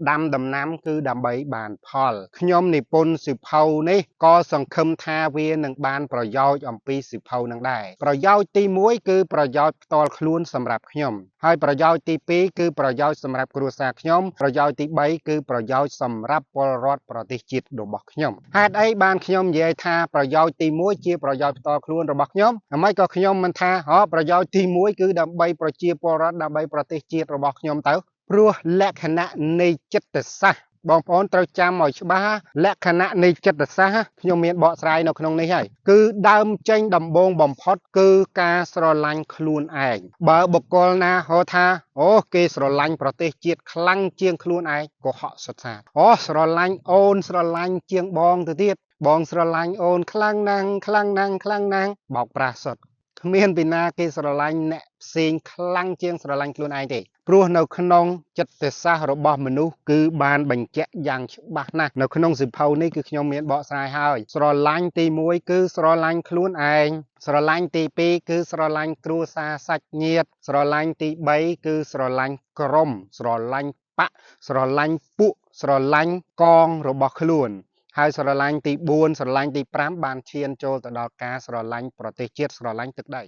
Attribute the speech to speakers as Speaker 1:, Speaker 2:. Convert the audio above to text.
Speaker 1: ដាំដំណាំគឺដើម្បីបានផលខ្ញុំនិពន្ធសិភៅនេះក៏សង្ឃឹមថាវានឹងបានប្រយោជន៍អំពីសិភៅនឹងដែរប្រយោជន៍ទី1គឺប្រយោជន៍ផ្ទាល់ខ្លួនសម្រាប់ខ្ញុំហើយប្រយោជន៍ទី2គឺប្រយោជន៍សម្រាប់គ្រួសារខ្ញុំប្រយោជន៍ទី3គឺប្រយោជន៍សម្រាប់ពលរដ្ឋប្រទេសជាតិរបស់ខ្ញុំហេតុអីបានខ្ញុំនិយាយថាប្រយោជន៍ទី1ជាប្រយោជន៍ផ្ទាល់ខ្លួនរបស់ខ្ញុំអ្មេចក៏ខ្ញុំមិនថាប្រយោជន៍ទី1គឺដើម្បីប្រជាពលរដ្ឋដើម្បីប្រទេសជាតិរបស់ខ្ញុំទៅព្រោះលក្ខណៈនៃចិត្តសាស្ត្របងប្អូនត្រូវចាំឲ្យច្បាស់លក្ខណៈនៃចិត្តសាស្ត្រខ្ញុំមានបកស្រាយនៅក្នុងនេះហើយគឺដើមចេញដំបូងបំផុតគឺការស្រឡាញ់ខ្លួនឯងបើបុគ្គលណាហៅថាគេស្រឡាញ់ប្រទេសជាតិខ្លាំងជាងខ្លួនឯងក៏ហក់សុទ្ធសាធស្រឡាញ់អូនស្រឡាញ់ជាងបងទៅទៀតបងស្រឡាញ់អូនខ្លាំងណាស់ខ្លាំងណាស់ខ្លាំងណាស់បោកប្រាស់សុទ្ធគ្មានពីណាគេស្រឡាញ់អ្នកផ្សេងខ្លាំងជាងស្រឡាញ់ខ្លួនឯងទេព្រោះនៅក្នុងចិត្តសាស្ត្ររបស់មនុស្សគឺបានបញ្ជាក់យ៉ាងច្បាស់ណាស់នៅក្នុងសិភៅនេះគឺខ្ញុំមានបកស្រាយហើយស្រឡាញ់ទី1គឺស្រឡាញ់ខ្លួនឯងស្រឡាញ់ទី2គឺស្រឡាញ់គ្រួសារសាច់ញាតិស្រឡាញ់ទី3គឺស្រឡាញ់ក្រុមស្រឡាញ់បកស្រឡាញ់ពួកស្រឡាញ់កងរបស់ខ្លួនហើយស្រឡាញ់ទី4ស្រឡាញ់ទី5បានឈានចូលទៅដល់ការស្រឡាញ់ប្រទេសជាតិស្រឡាញ់ទឹកដី